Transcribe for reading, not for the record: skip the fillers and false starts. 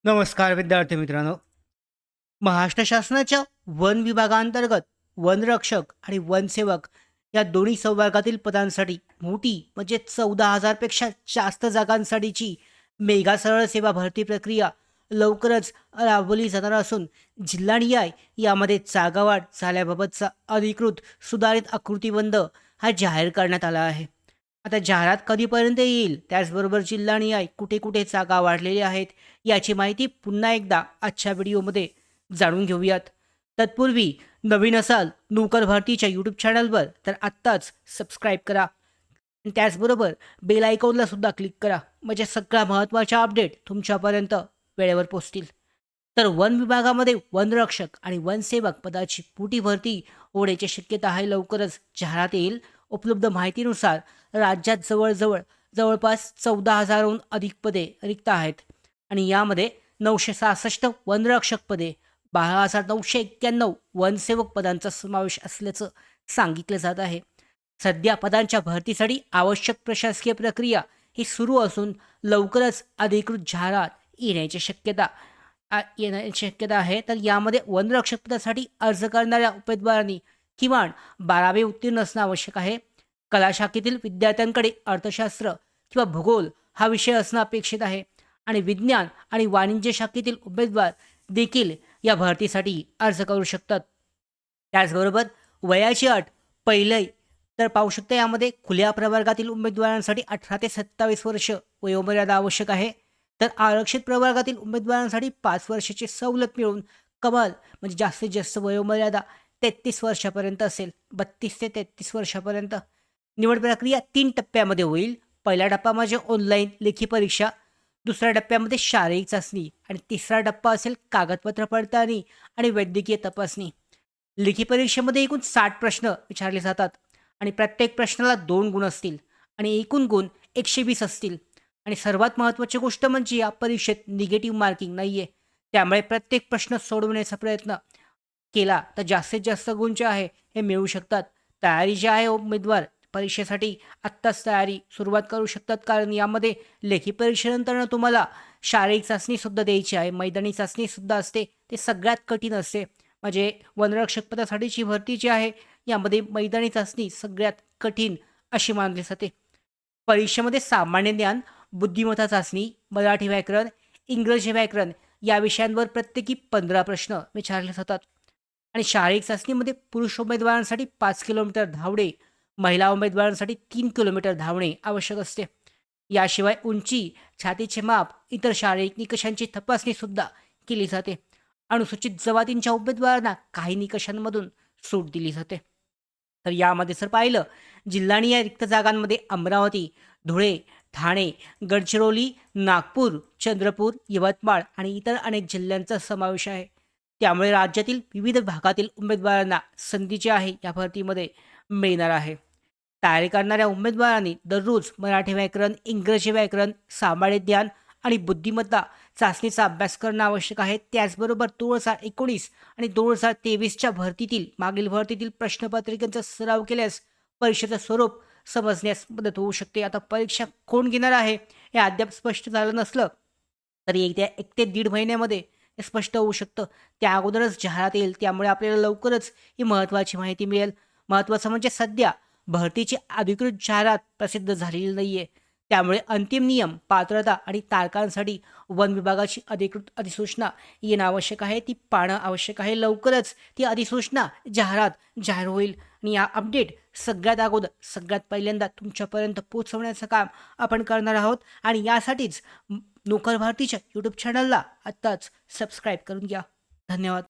नमस्कार विद्यार्थी मित्रांनो. महाराष्ट्र शासनाच्या वन विभागांतर्गत वनरक्षक आणि वनसेवक या दोन्ही संवर्गातील पदांसाठी मोठी म्हणजे 14,000 पेक्षा जास्त जागांसाठीची मेगा सरळ सेवा भरती प्रक्रिया लवकरच राबवली जाणार असून जिल्हानिहाय यामध्ये जागावाढ झाल्याबाबतचा अधिकृत सुधारित आकृतीबंध हा जाहीर करण्यात आला आहे. आता जाहिरात कधीपर्यंत येईल, त्याचबरोबर जिल्हानिहाय कुठे कुठे जागा वाढलेल्या आहेत याची माहिती पुन्हा एकदा आजच्या व्हिडिओमध्ये जाणून घेऊयात. तत्पूर्वी नवीन असाल नोकर भारतीच्या यूट्यूब चॅनलवर तर आत्ताच सबस्क्राईब करा आणि त्याचबरोबर बेल आयकॉनला सुद्धा क्लिक करा, म्हणजे सगळ्या महत्त्वाच्या अपडेट तुमच्यापर्यंत वेळेवर पोहोचतील. तर वन विभागामध्ये वनरक्षक आणि वनसेवक पदाची मोठी भरती होण्याची शक्यता आहे. लवकरच जाहिरात येईल. उपलब्ध माहितीनुसार राज्यात जवळपास 14,000हून अधिक पदे रिक्त आहेत आणि यामध्ये 966 वनरक्षक पदे, 12,991 वनसेवक पदांचा समावेश असल्याचं सांगितलं जात आहे. सध्या पदांच्या भरतीसाठी आवश्यक प्रशासकीय प्रक्रिया ही सुरू असून लवकरच अधिकृत जाहिरात येण्याची शक्यता आहे. तर यामध्ये वनरक्षक पदासाठी अर्ज करणाऱ्या उमेदवारांनी किमान 12वी उत्तीर्ण असणं आवश्यक आहे. कला शाखेतील विद्यार्थ्यांकडे अर्थशास्त्र किंवा भूगोल हा विषय असणं अपेक्षित आहे आणि विज्ञान आणि वाणिज्य शाखेतील उमेदवार देखील या भरतीसाठी अर्ज करू शकतात. त्याचबरोबर वयाची अट पहिली तर पाहू शकता, यामध्ये खुल्या प्रवर्गातील उमेदवारांसाठी 18 ते 27 वर्ष वयोमर्यादा आवश्यक आहे. तर आरक्षित प्रवर्गातील उमेदवारांसाठी 5 वर्षाची सवलत मिळून कमाल म्हणजे जास्तीत जास्त वयोमर्यादा 33 वर्षापर्यंत असेल, 32 ते 33 वर्षापर्यंत. निवड प्रक्रिया 3 टप्प्यामध्ये होईल. पहिला टप्पा म्हणजे ऑनलाईन लेखी परीक्षा, दुसऱ्या टप्प्यामध्ये शारीरिक चाचणी आणि तिसरा टप्पा असेल कागदपत्र पडताळणी आणि वैद्यकीय तपासणी. लेखी परीक्षेमध्ये एकूण 60 प्रश्न विचारले जातात आणि प्रत्येक प्रश्नाला 2 गुण असतील आणि एकूण गुण 120 असतील. आणि सर्वात महत्त्वाची गोष्ट म्हणजे या परीक्षेत निगेटिव्ह मार्किंग नाही आहे. त्यामुळे प्रत्येक प्रश्न सोडवण्याचा प्रयत्न केला तर जास्तीत जास्त गुण जे आहे हे मिळू शकतात. तयारी जी आहे उमेदवार परीक्षेसाठी आत्ताच तयारी सुरुवात करू शकतात, कारण यामध्ये लेखी परीक्षेनंतर तुम्हाला शारीरिक चाचणीसुद्धा द्यायची आहे, मैदानी चाचणीसुद्धा असते. ते सगळ्यात कठीण असते. म्हणजे वनरक्षक पदासाठीची भरती जी आहे यामध्ये मैदानी चाचणी सगळ्यात कठीण अशी मानली जाते. परीक्षेमध्ये सामान्य ज्ञान, बुद्धिमत्ता चाचणी, मराठी व्याकरण, इंग्रजी व्याकरण या विषयांवर प्रत्येकी 15 प्रश्न विचारले जातात आणि शारीरिक चाचणीमध्ये पुरुष उमेदवारांसाठी 5 किलोमीटर धावणे, महिला उमेदवारांसाठी 3 किलोमीटर धावणे आवश्यक असते. याशिवाय उंची, छातीचे माप, इतर शारीरिक निकषांची तपासणीसुद्धा केली जाते. अनुसूचित जमातींच्या उमेदवारांना काही निकषांमधून सूट दिली जाते. तर यामध्ये जर पाहिलं, जिल्हानिहाय रिक्त जागांमध्ये अमरावती, धुळे, ठाणे, गडचिरोली, नागपूर, चंद्रपूर, यवतमाळ आणि इतर अनेक जिल्ह्यांचा समावेश आहे. त्यामुळे राज्यातील विविध भागातील उमेदवारांना संधी जी आहे या भरतीमध्ये मिळणार आहे. तयारी करणाऱ्या उमेदवारांनी दररोज मराठी व्याकरण, इंग्रजी व्याकरण, सामान्य ज्ञान आणि बुद्धिमत्ता चाचणीचा अभ्यास करणं आवश्यक आहे. त्याचबरोबर 2019 आणि 2023च्या मागील भरतीतील प्रश्नपत्रिकांचा सराव केल्यास परीक्षेचं स्वरूप समजण्यास मदत होऊ शकते. आता परीक्षा कोण घेणार आहे हे अद्याप स्पष्ट झालं नसलं तरी येत्या 1 ते 1.5 महिन्यामध्ये हे स्पष्ट होऊ शकतं. त्या अगोदरच जाहिरात येईल, त्यामुळे आपल्याला लवकरच ही महत्त्वाची माहिती मिळेल. महत्त्वाचं म्हणजे सध्या भरतीची अधिकृत जाहिरात प्रसिद्ध झालेली नाही आहे. त्यामुळे अंतिम नियम, पात्रता आणि तारखांसाठी वन विभागाची अधिकृत अधिसूचना येणं आवश्यक आहे. ती पाहणं आवश्यक आहे. लवकरच ती अधिसूचना जाहीर होईल आणि या अपडेट सगळ्यात अगोदर सगळ्यात पहिल्यांदा तुमच्यापर्यंत पोहोचवण्याचं काम आपण करणार आहोत आणि यासाठीच नोकर भारतीच्या यूट्यूब चॅनलला आत्ताच सबस्क्राईब करून घ्या. धन्यवाद.